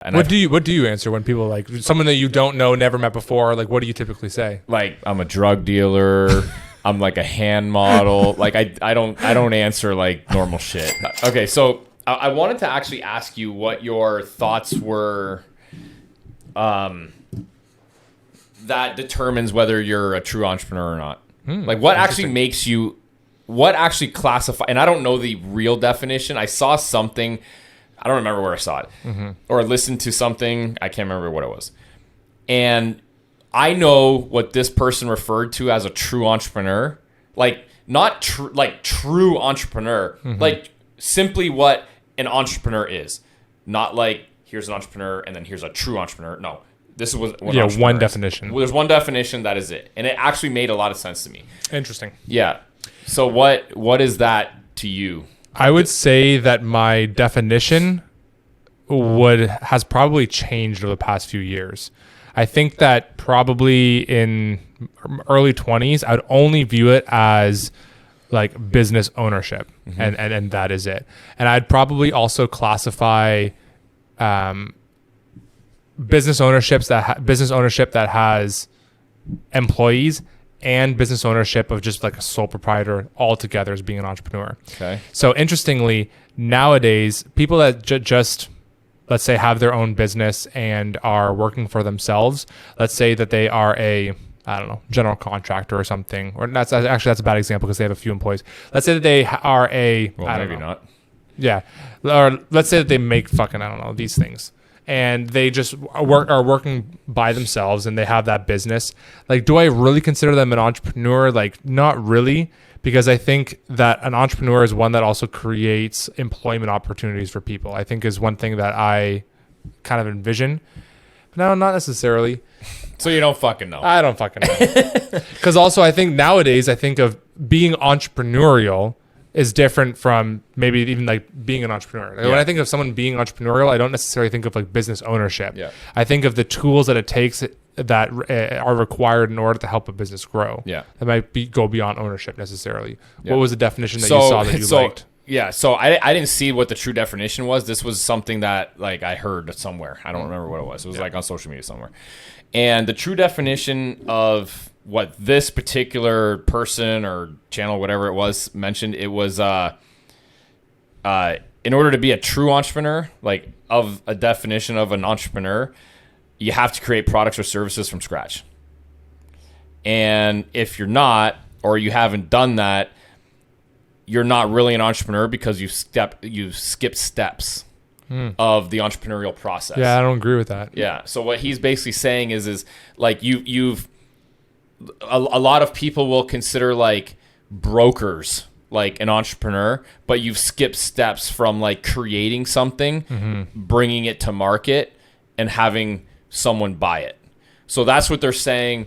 And what do you answer when people like someone that you don't know, never met before? Like, what do you typically say? Like, I'm a drug dealer. I'm like a hand model. Like I don't answer like normal shit. Okay, so I wanted to actually ask you what your thoughts were. That determines whether you're a true entrepreneur or not. Like, what actually makes you? What actually classify? And I don't know the real definition. I saw something. I don't remember where I saw it, or listened to something. I can't remember what it was. And I know what this person referred to as a true entrepreneur, like not true entrepreneur, like simply what an entrepreneur is, not like here's an entrepreneur and then here's a true entrepreneur. No, this is what one definition. Well, there's one definition, that is it, and it actually made a lot of sense to me. Interesting. Yeah. So what is that to you? I would say that my definition has probably changed over the past few years. I think that probably in early 20s, I would only view it as like business ownership, and that is it. And I'd probably also classify business ownership that has employees and business ownership of just like a sole proprietor all together as being an entrepreneur. Okay. So interestingly, nowadays, people that just, let's say, have their own business and are working for themselves, let's say that they are a, I don't know, general contractor or something, or that's a bad example because they have a few employees. Let's say that they are a, well, maybe not. Yeah. Or let's say that they make fucking, I don't know, these things. And they just are working by themselves and they have that business. Like, do I really consider them an entrepreneur? Like, not really, because I think that an entrepreneur is one that also creates employment opportunities for people. I think is one thing that I kind of envision. But no, not necessarily. So you don't fucking know. I don't fucking know. Because also I think nowadays I think of being entrepreneurial is different from maybe even like being an entrepreneur. Like, when I think of someone being entrepreneurial, I don't necessarily think of like business ownership. Yeah. I think of the tools that it takes that are required in order to help a business grow. Yeah. That might go beyond ownership necessarily. Yeah. What was the definition that you saw that you liked? Yeah, so I didn't see what the true definition was. This was something that like I heard somewhere. I don't remember what it was. It was like on social media somewhere. And the true definition of what this particular person or channel, whatever it was, mentioned, it was in order to be a true entrepreneur, like of a definition of an entrepreneur, you have to create products or services from scratch. And if you're not, or you haven't done that, you're not really an entrepreneur because you've skipped steps of the entrepreneurial process. Yeah, I don't agree with that. Yeah. So what he's basically saying is like you've a lot of people will consider like brokers like an entrepreneur, but you've skipped steps from like creating something, bringing it to market, and having someone buy it. So that's what they're saying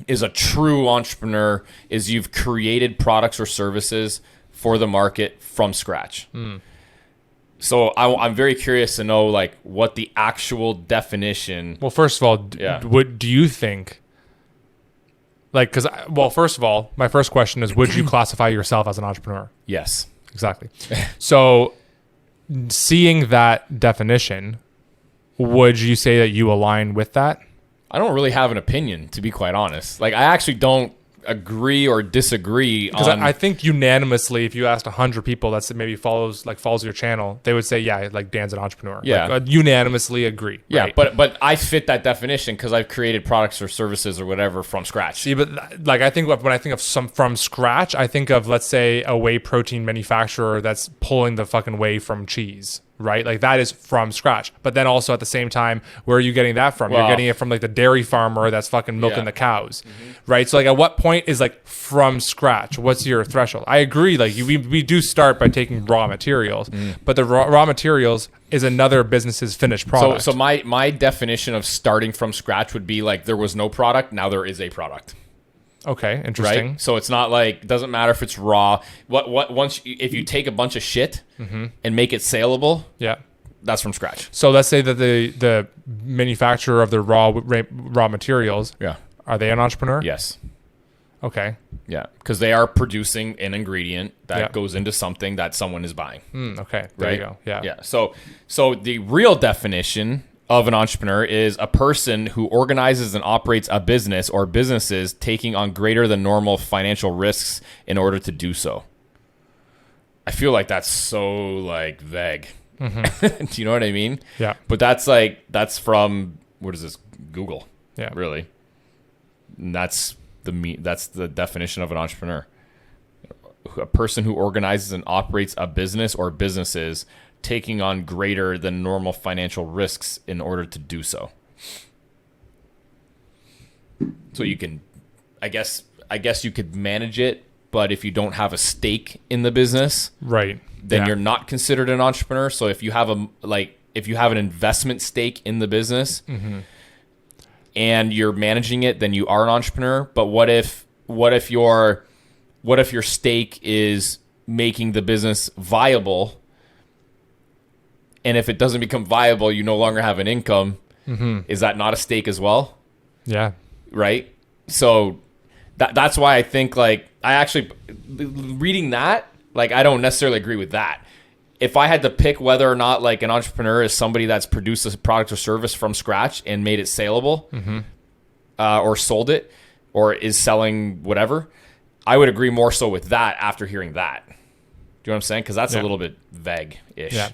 is a true entrepreneur is you've created products or services for the market from scratch. So I'm very curious to know like what the actual definition. Well, first of all, what do you think? Like, first of all, my first question is, would you classify yourself as an entrepreneur? Yes. Exactly. So seeing that definition, would you say that you align with that? I don't really have an opinion, to be quite honest. Like, I actually don't agree or disagree because I think unanimously, if you asked 100 people that maybe follows your channel, they would say, yeah, like Dan's an entrepreneur. Yeah. Like, unanimously agree. Yeah, right? but I fit that definition because I've created products or services or whatever from scratch. See, but like I think when I think of some from scratch, I think of, let's say, a whey protein manufacturer that's pulling the fucking whey from cheese. Right? Like that is from scratch. But then also at the same time, where are you getting that from? Well, you're getting it from like the dairy farmer that's fucking milking the cows. Right? So like at what point is like from scratch? What's your threshold? I agree. Like we do start by taking raw materials, but the raw materials is another business's finished product. So my definition of starting from scratch would be like there was no product, now there is a product. Okay, interesting. Right? So it's not like, it doesn't matter if it's raw. If you take a bunch of shit and make it saleable, that's from scratch. So let's say that the manufacturer of the raw materials, are they an entrepreneur? Yes. Okay. Yeah, because they are producing an ingredient that Yeah. goes into something that someone is buying. Okay. There Right? you go. Yeah. Yeah. So the real definition of an entrepreneur is a person who organizes and operates a business or businesses taking on greater than normal financial risks in order to do so. I feel like that's so like vague. Do you know what I mean? Yeah. But that's from, what is this? Google. Yeah. Really. And that's the definition of an entrepreneur. A person who organizes and operates a business or businesses taking on greater than normal financial risks in order to do so. So you can, I guess you could manage it, but if you don't have a stake in the business, Right. then Yeah. you're not considered an entrepreneur. So if you have an investment stake in the business and you're managing it, then you are an entrepreneur. But what if your stake is making the business viable, and if it doesn't become viable, you no longer have an income? Is that not a stake as well? Yeah. Right? So that's why I think, like, I actually, reading that, like, I don't necessarily agree with that. If I had to pick whether or not, like, an entrepreneur is somebody that's produced a product or service from scratch and made it saleable, or sold it, or is selling whatever, I would agree more so with that after hearing that. Do you know what I'm saying? Because that's a little bit vague-ish. Yeah.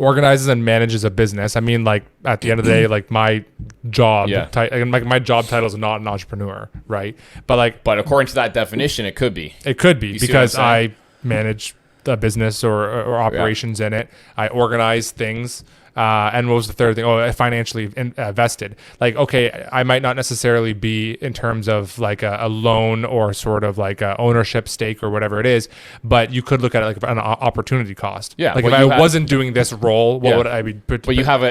Organizes and manages a business. I mean, like, at the end of the day, like, my job, my job title is not an entrepreneur, right? But according to that definition, it could be. It could be, You see what because I'm saying? I manage a business or operations in it. I organize things. And what was the third thing? Oh, financially invested. Like, okay, I might not necessarily be in terms of like a loan or sort of like a ownership stake or whatever it is, but you could look at it like an opportunity cost. Yeah. Like, if I wasn't doing this role, what would I be? But you have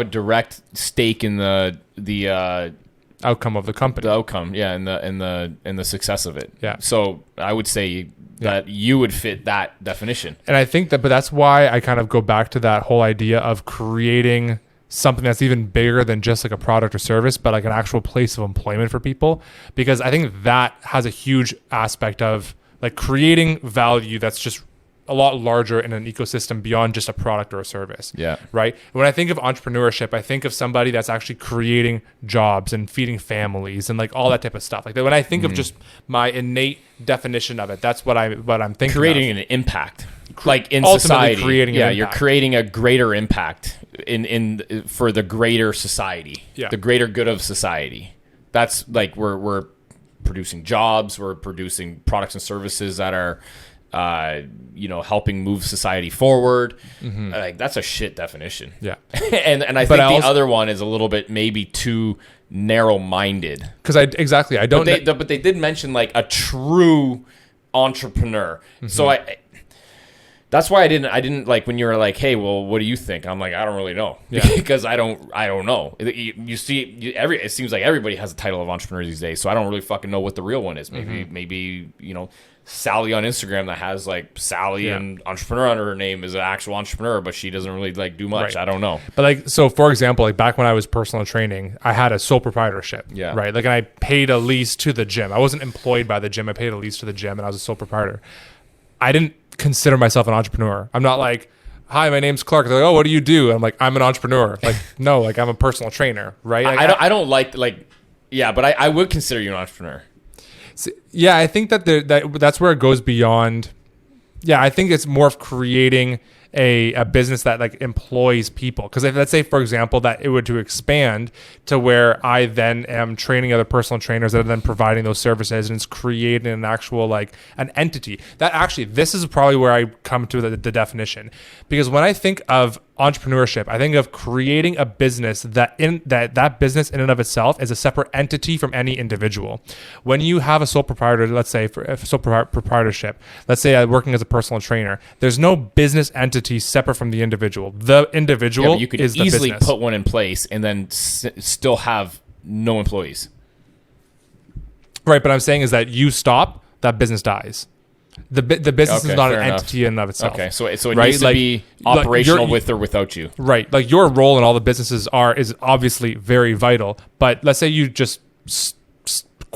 a direct stake in the outcome of the company. The outcome, yeah, and the success of it. Yeah. So I would say that you would fit that definition. And I think but that's why I kind of go back to that whole idea of creating something that's even bigger than just like a product or service, but like an actual place of employment for people. Because I think that has a huge aspect of like creating value that's just a lot larger in an ecosystem beyond just a product or a service. Yeah. Right. When I think of entrepreneurship, I think of somebody that's actually creating jobs and feeding families and like all that type of stuff. Like, when I think of just my innate definition of it, that's what I'm thinking. Creating of. an impact, like in Ultimately society. creating an you're impact. creating a greater impact in for the greater society, the greater good of society. That's like we're producing jobs, we're producing products and services that are helping move society forward. Like, that's a shit definition. Yeah. and I think the other one is a little bit maybe too narrow-minded. Because I don't. But they did mention like a true entrepreneur. So that's why I didn't like when you were like, hey, well, what do you think? I'm like, I don't really know. Because I don't know. You see, it seems like everybody has a title of entrepreneur these days. So I don't really fucking know what the real one is. Maybe Sally on Instagram that has like Sally and entrepreneur under her name is an actual entrepreneur, but she doesn't really like do much. Right. I don't know. But like, so for example, like back when I was personal training, I had a sole proprietorship. Yeah. Right. Like, and I paid a lease to the gym. I wasn't employed by the gym. I paid a lease to the gym, and I was a sole proprietor. I didn't consider myself an entrepreneur. I'm not like, hi, my name's Clark. They're like, oh, what do you do? I'm like, I'm an entrepreneur. Like, no, like, I'm a personal trainer. Right. Like, I don't like, but I would consider you an entrepreneur. Yeah, I think that that's where it goes beyond. Yeah, I think it's more of creating a business that like employs people. Because if, let's say, for example, that it were to expand to where I then am training other personal trainers that are then providing those services, and it's creating an actual like an entity. That actually, this is probably where I come to the definition. Because when I think of entrepreneurship, I think of creating a business that business in and of itself is a separate entity from any individual. When you have a sole proprietor, let's say for a sole proprietorship, let's say I'm working as a personal trainer, there's no business entity separate from the individual. The individual you could is easily the business. put one in place and then still have no employees. Right, but I'm saying is that you stop, that business dies. The business is not an entity in and of itself. Okay, so it needs to be operational with or without you. Right, like your role in all the businesses is obviously very vital. But let's say you just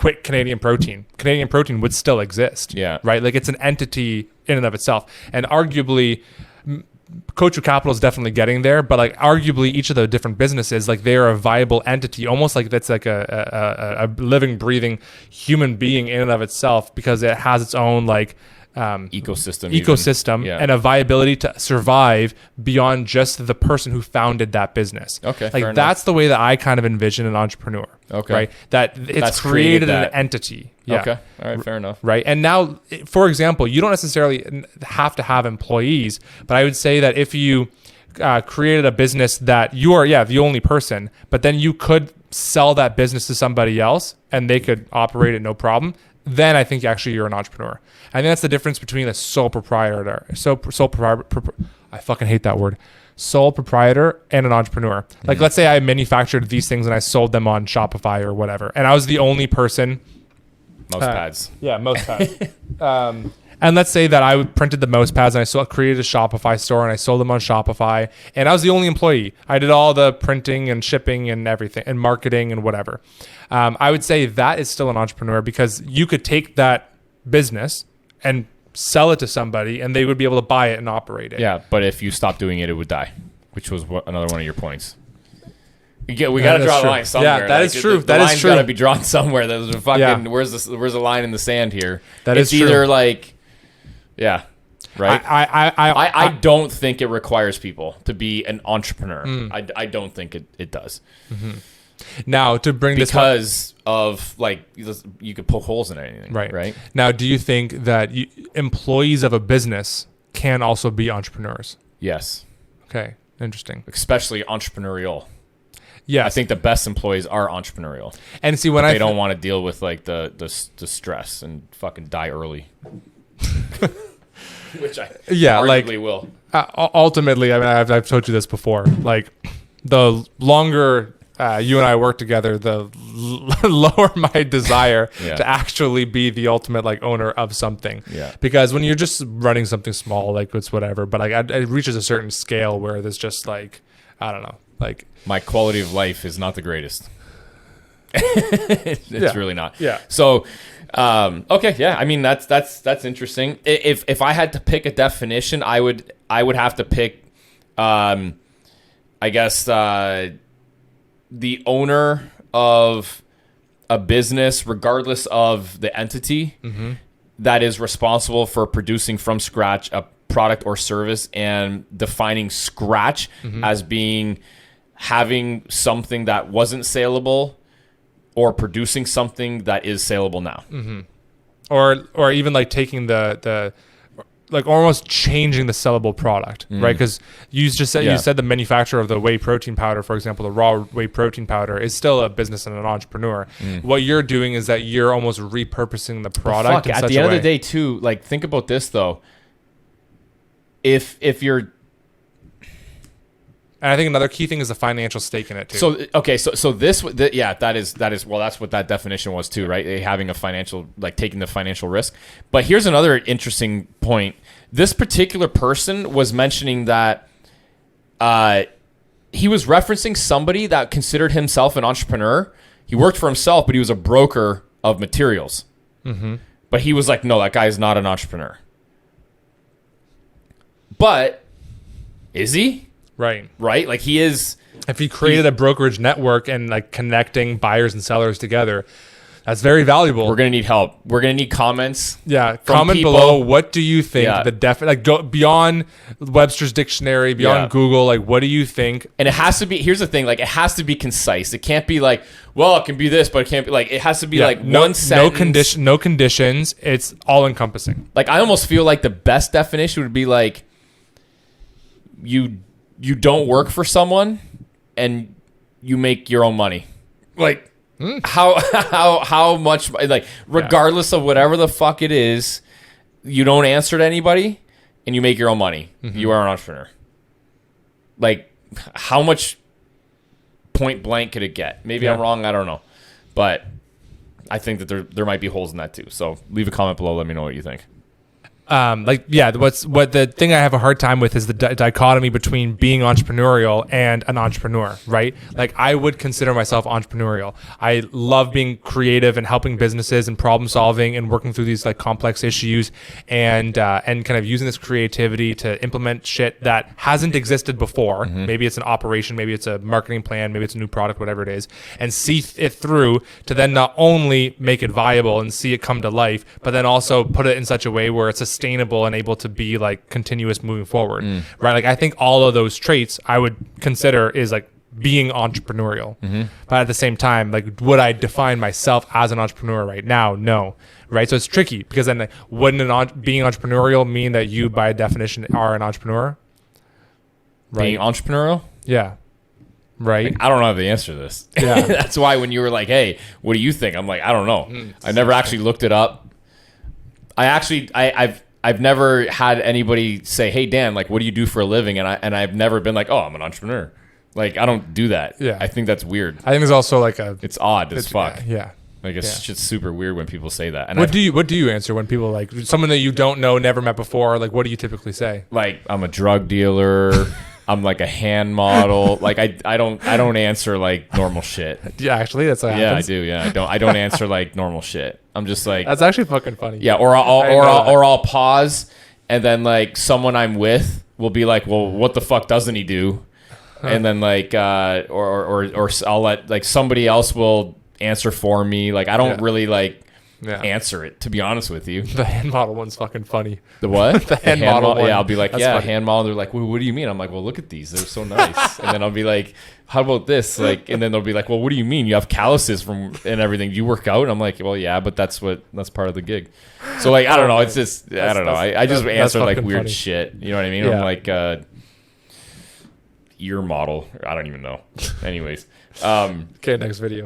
quit Canadian Protein, Canadian Protein would still exist. Yeah. Right. Like it's an entity in and of itself. And arguably, Coachwood Capital is definitely getting there, but like arguably each of the different businesses, like they are a viable entity, almost like that's like a living, breathing human being in and of itself, because it has its own like ecosystem and a viability to survive beyond just the person who founded that business. Okay, like that's the way that I kind of envision an entrepreneur. Okay, right? That it's created an entity. Yeah. Okay, all right, fair enough. Right, and now, for example, you don't necessarily have to have employees, but I would say that if you created a business that you are the only person, but then you could sell that business to somebody else and they could operate it no problem, then I think actually you're an entrepreneur. I think that's the difference between a sole proprietor. I fucking hate that word. Sole proprietor and an entrepreneur. Like, let's say I manufactured these things and I sold them on Shopify or whatever, and I was the only person. Mouse pads. Yeah, mouse pads. And let's say that I printed the mouse pads and I created a Shopify store and I sold them on Shopify, and I was the only employee. I did all the printing and shipping and everything and marketing and whatever. I would say that is still an entrepreneur, because you could take that business and sell it to somebody and they would be able to buy it and operate it. Yeah, but if you stopped doing it, it would die, which was another one of your points. We got to draw a line somewhere. Yeah, that is true. The line's got to be drawn somewhere. There's a fucking where's the line in the sand here? It's either like, right. I don't think it requires people to be an entrepreneur. I don't think it does. Mm-hmm. Now, to bring this because of like you could poke holes in anything. Right. Now, do you think that employees of a business can also be entrepreneurs? Yes. Okay. Interesting. Especially entrepreneurial. Yes. I think the best employees are entrepreneurial. And see, when they don't want to deal with like the stress and fucking die early. Which I arguably will. Ultimately, I mean, I've told you this before. Like, the longer you and I work together, the lower my desire to actually be the ultimate like owner of something. Yeah. Because when you're just running something small, like it's whatever. But like it reaches a certain scale where there's just like, I don't know, like my quality of life is not the greatest. It's really not. Yeah. So, okay, yeah. I mean, that's interesting. If I had to pick a definition, I would have to pick, I guess, the owner of a business, regardless of the entity, that is responsible for producing from scratch a product or service, and defining scratch as being having something that wasn't saleable or producing something that is saleable now. Or even like taking the like almost changing the sellable product, right? Because you just said you said the manufacturer of the whey protein powder, for example, the raw whey protein powder is still a business and an entrepreneur. What you're doing is that you're almost repurposing the product. At the end of the day, too, like think about this though. If you're, and I think another key thing is the financial stake in it too. So okay, so that is well, that's what that definition was too, right? Having a financial, like taking the financial risk. But here's another interesting point. This particular person was mentioning that he was referencing somebody that considered himself an entrepreneur. He worked for himself, but he was a broker of materials. But he was like, no, that guy is not an entrepreneur. But is he? Right. Like he is. If he created a brokerage network and like connecting buyers and sellers together, that's very valuable. We're gonna need help. We're gonna need comments. Yeah, comment below. What do you think go beyond Webster's dictionary, beyond Google? Like, what do you think? And it has to be. Here's the thing. Like, it has to be concise. It can't be like, well, it can be this, but it can't be like. It has to be like one sentence. No conditions. It's all encompassing. Like, I almost feel like the best definition would be like, you don't work for someone and you make your own money. Like how much, like regardless of whatever the fuck it is, you don't answer to anybody and you make your own money. You are an entrepreneur. Like how much point blank could it get? Maybe I'm wrong. I don't know. But I think that there might be holes in that too. So leave a comment below. Let me know what you think. what the thing I have a hard time with is the dichotomy between being entrepreneurial and an entrepreneur, right? Like I would consider myself entrepreneurial. I love being creative and helping businesses and problem solving and working through these like complex issues and kind of using this creativity to implement shit that hasn't existed before. Maybe it's an operation, maybe it's a marketing plan, maybe it's a new product, whatever it is, and see it through to then not only make it viable and see it come to life, but then also put it in such a way where it's sustainable and able to be like continuous moving forward, right? Like I think all of those traits I would consider is like being entrepreneurial. But at the same time, like would I define myself as an entrepreneur right now? No, right? So it's tricky because then like, wouldn't being entrepreneurial mean that you by definition are an entrepreneur? Right? Being entrepreneurial? Yeah. Right. Like, I don't know the answer to this. Yeah. That's why when you were like, hey, what do you think? I'm like, I don't know. I never actually looked it up. I've never had anybody say, hey, Dan, like, what do you do for a living? And I've never been like, oh, I'm an entrepreneur. Like, I don't do that. Yeah. I think that's weird. I think there's also like it's odd as fuck. Yeah. Like it's just super weird when people say that. And what do you answer when people like someone that you don't know, never met before? Like, what do you typically say? Like, I'm a drug dealer. I'm like a hand model. Like I don't answer like normal shit. Yeah, actually, that's what happens. Yeah, I do. Yeah, I don't answer like normal shit. I'm just like that's actually fucking funny. Yeah, or I'll pause and then like someone I'm with will be like, well, what the fuck doesn't he do? And then like or I'll let like somebody else will answer for me. Like I don't really like answer it, to be honest with you. The hand model one's fucking funny. The what? The hand model one. Yeah, I'll be like, That's yeah, funny. hand model. They're like, well, what do you mean? I'm like, well, look at these. They're so nice. And then I'll be like, how about this? Like, and then they'll be like, well, what do you mean? You have calluses from and everything. Do you work out? And I'm like, well, yeah, but that's part of the gig. So like, I don't know. It's just, I don't know. I just answer like weird funny. shit. You know what I mean? Yeah. I'm like, ear model. I don't even know. Anyways. Okay, next video.